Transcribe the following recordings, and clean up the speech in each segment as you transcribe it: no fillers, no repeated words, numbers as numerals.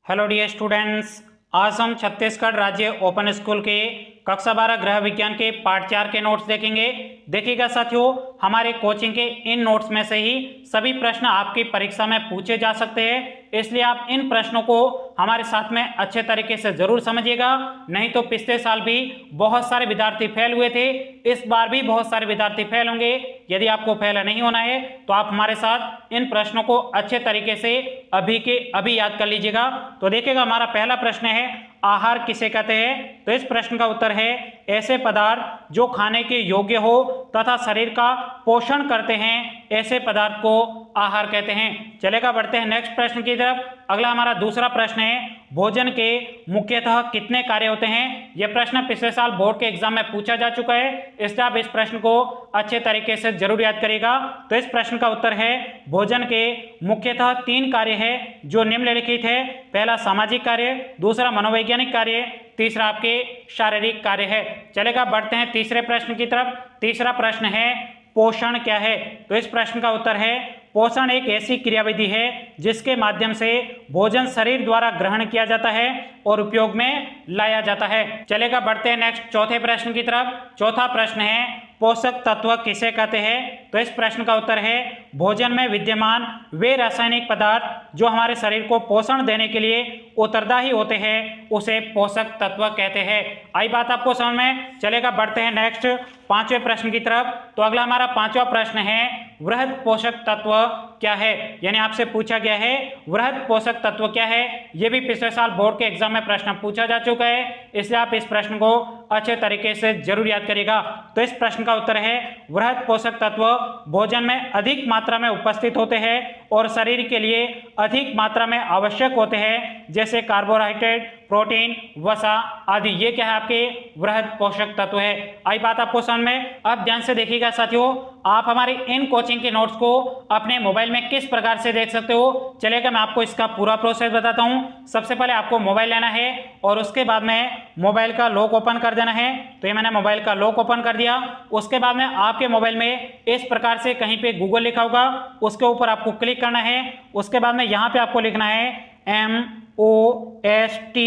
Hello dear students, आज हम छत्तीसगढ़ राज्य ओपन स्कूल के कक्षा 12 गृह विज्ञान के पार्ट 4 के नोट्स देखेंगे। देखिएगा साथियों, हमारे कोचिंग के इन नोट्स में से ही सभी प्रश्न आपकी परीक्षा में पूछे जा सकते हैं, इसलिए आप इन प्रश्नों को हमारे साथ में अच्छे तरीके से जरूर समझिएगा। नहीं तो पिछले साल भी बहुत सारे विद्यार्थी फेल हुए थे, इस बार भी बहुत सारे विद्यार्थी फेल होंगे। यदि आपको फेल नहीं होना है तो आप हमारे साथ इन प्रश्नों को अच्छे तरीके से अभी के अभी याद कर लीजिएगा। तो देखिएगा, हमारा पहला प्रश्न है, आहार किसे कहते हैं? तो इस प्रश्न का उत्तर है ऐसे पदार्थ जो खाने के योग्य हो तथा शरीर का पोषण करते हैं, ऐसे पदार्थ को आहार कहते हैं। चलेगा, बढ़ते हैं नेक्स्ट प्रश्न की तरफ। अगला हमारा दूसरा प्रश्न है, भोजन के मुख्यतः कितने कार्य होते हैं? यह प्रश्न पिछले साल बोर्ड के एग्जाम में पूछा जा चुका है, इसलिए आप इस प्रश्न को अच्छे तरीके से जरूर याद करिएगा। तो इस प्रश्न का उत्तर है भोजन के मुख्यतः 3 कार्य है जो निम्नलिखित है। पहला सामाजिक कार्य, दूसरा मनोवैज्ञानिक कार्य, तीसरा आपके शारीरिक कार्य है। चलेगा, बढ़ते हैं तीसरे प्रश्न की तरफ। तीसरा प्रश्न है, पोषण क्या है? तो इस प्रश्न का उत्तर है पोषण एक ऐसी क्रियाविधि है जिसके माध्यम से भोजन शरीर द्वारा ग्रहण किया जाता है और उपयोग में लाया जाता है। चलेगा, बढ़ते हैं नेक्स्ट चौथे प्रश्न की तरफ। चौथा प्रश्न है, पोषक तत्व किसे कहते हैं? तो इस प्रश्न का उत्तर है भोजन में विद्यमान वे रासायनिक पदार्थ जो हमारे शरीर को पोषण देने के लिए उत्तरदायी होते हैं, उसे पोषक तत्व कहते हैं। आई बात आपको समझ में? चलेगा, बढ़ते हैं नेक्स्ट पांचवें प्रश्न की तरफ। तो अगला हमारा पांचवा प्रश्न है, वृहद पोषक तत्व क्या है? यानी आपसे पूछा गया है वृहद पोषक तत्व क्या है। यह भी पिछले साल बोर्ड के एग्जाम में प्रश्न पूछा जा चुका है, इसलिए आप इस प्रश्न को अच्छे तरीके से जरूर याद करिएगा। तो इस प्रश्न का उत्तर है वृहद पोषक तत्व भोजन में अधिक मात्रा में उपस्थित होते हैं और शरीर के लिए अधिक मात्रा में आवश्यक होते हैं, जैसे कार्बोहाइड्रेट, प्रोटीन, वसा आदि। ये क्या है? आपके वृहद पोषक तत्व है। आई बात आपको समझ में? अब ध्यान से देखिएगा साथियों, आप हमारे इन कोचिंग के नोट्स को अपने मोबाइल में किस प्रकार से देख सकते हो। चलेगा, मैं आपको इसका पूरा प्रोसेस बताता हूं। सबसे पहले आपको मोबाइल लेना है और उसके बाद में मोबाइल का लॉक ओपन कर देना है। तो ये मैंने मोबाइल का लॉक ओपन कर दिया। उसके बाद में आपके मोबाइल में इस प्रकार से कहीं पे गूगल लिखा होगा, उसके ऊपर आपको क्लिक करना है। उसके बाद में यहाँ पे आपको लिखना है MOST,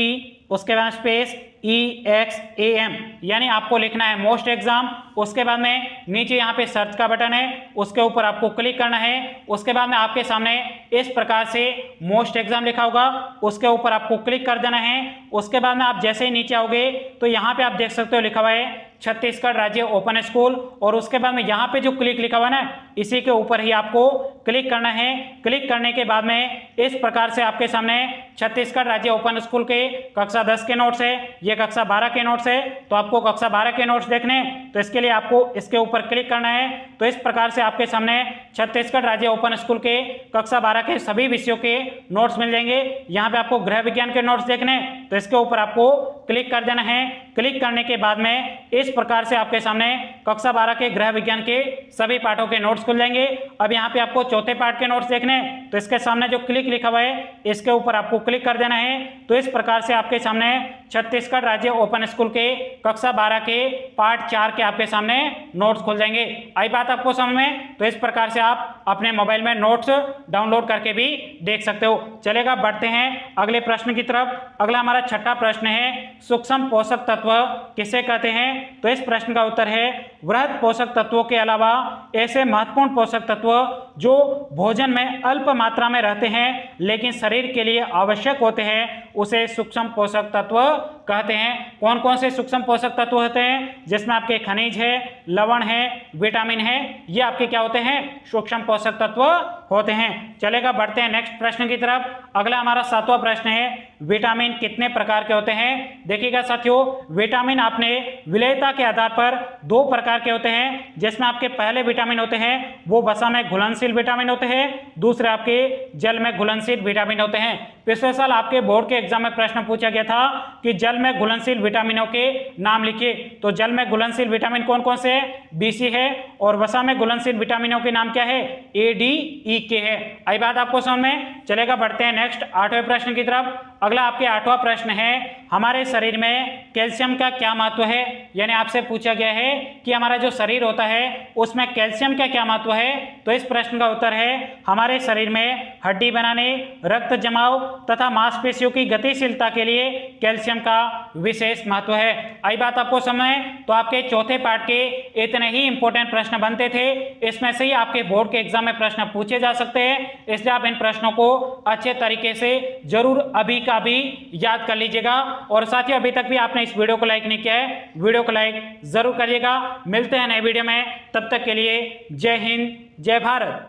उसके बाद स्पेस EXAM, यानी आपको लिखना है मोस्ट एग्जाम। उसके बाद में नीचे यहाँ पे सर्च का बटन है, उसके ऊपर आपको क्लिक करना है। उसके बाद में आपके सामने इस प्रकार से मोस्ट एग्जाम लिखा होगा, उसके ऊपर आपको क्लिक कर देना है। उसके बाद में आप जैसे ही नीचे आओगे तो यहाँ पे आप देख सकते हो लिखा हुआ है छत्तीसगढ़ राज्य ओपन स्कूल, और उसके बाद में यहाँ पे जो क्लिक लिखा हुआ है ना, इसी के ऊपर ही आपको क्लिक करना है। क्लिक करने के बाद में इस प्रकार से आपके सामने छत्तीसगढ़ राज्य ओपन स्कूल के कक्षा 10 के नोट्स है, ये कक्षा 12 के नोट्स है। तो आपको कक्षा 12 के नोट्स देखने, तो इसके लिए आपको इसके ऊपर क्लिक करना है। तो इस प्रकार से आपके सामने छत्तीसगढ़ राज्य ओपन स्कूल के कक्षा 12 के सभी विषयों के नोट्स मिल जाएंगे। यहाँ पे आपको गृह विज्ञान के नोट्स देखने, तो इसके ऊपर आपको क्लिक कर देना है। क्लिक करने के बाद में इस प्रकार से आपके सामने कक्षा 12 के गृह विज्ञान के सभी पाठों के नोट्स खुल जाएंगे। अब यहाँ पे आपको चौथे पाठ के नोट्स देखने, तो इसके सामने जो क्लिक लिखा हुआ है इसके ऊपर आपको क्लिक कर देना है। तो इस प्रकार से आपके सामने छत्तीसगढ़ राज्य ओपन स्कूल के कक्षा 12 के पार्ट 4 के आपके सामने नोट्स खुल जाएंगे। आई बात आपको समझ में? तो इस प्रकार से आप अपने मोबाइल में नोट्स डाउनलोड करके भी देख सकते हो। चलेगा, बढ़ते हैं अगले प्रश्न की तरफ। अगला हमारा छठा प्रश्न है, सूक्ष्म पोषक तत्व किसे कहते हैं? तो इस प्रश्न का उत्तर है वृहद पोषक तत्वों के अलावा ऐसे महत्वपूर्ण पोषक तत्व जो भोजन में अल्प मात्रा में रहते हैं लेकिन शरीर के लिए आवश्यक होते हैं, उसे सूक्ष्म पोषक तत्व कहते हैं। कौन कौन से सूक्ष्म पोषक तत्व होते हैं? जिसमें आपके खनिज है, लवण है, विटामिन है, ये आपके क्या होते हैं? सूक्ष्म पोषक तत्व होते हैं। चलेगा, बढ़ते हैं नेक्स्ट प्रश्न की तरफ। अगला हमारा 7वां प्रश्न है, विटामिन कितने प्रकार के होते हैं? देखिएगा साथियों, विटामिन आपने विलेयता के आधार पर 2 प्रकार के होते हैं, जिसमें आपके पहले विटामिन होते हैं वो वसा में घुलनशील विटामिन होते हैं, दूसरे आपके जल में घुलनशील विटामिन होते हैं। पिछले साल आपके बोर्ड के एग्जाम में प्रश्न पूछा गया था कि जल में घुलनशील विटामिनों के नाम लिखिए। तो जल में घुलनशील विटामिन कौन कौन से है? BC है, और वसा में घुलनशील विटामिनों के नाम क्या है? AD, EK है। आई बात आपको समझ में? चलेगा, बढ़ते हैं नेक्स्ट 8वें प्रश्न की तरफ। अगला आपके 8वां प्रश्न है, हमारे शरीर में कैल्शियम का क्या महत्व है। यानी आपसे पूछा गया है कि हमारा जो शरीर होता है उसमें कैल्शियम का क्या महत्व है। तो इस प्रश्न का उत्तर है, हमारे शरीर में हड्डी बनाने, रक्त जमाव तथा मांसपेशियों की गतिशीलता के लिए कैल्शियम का विशेष महत्व है। आई बात आपको समझ में? तो आपके चौथे पार्ट के इतने ही इंपॉर्टेंट प्रश्न बनते थे, इसमें से ही आपके बोर्ड के एग्जाम में प्रश्न पूछे जा सकते हैं, इसलिए आप इन प्रश्नों को अच्छे तरीके से जरूर अभी का भी याद कर लीजिएगा। और साथियों, अभी तक भी आपने इस वीडियो को लाइक नहीं किया है, वीडियो को लाइक जरूर करिएगा। मिलते हैं नए वीडियो में, तब तक के लिए जय हिंद, जय भारत।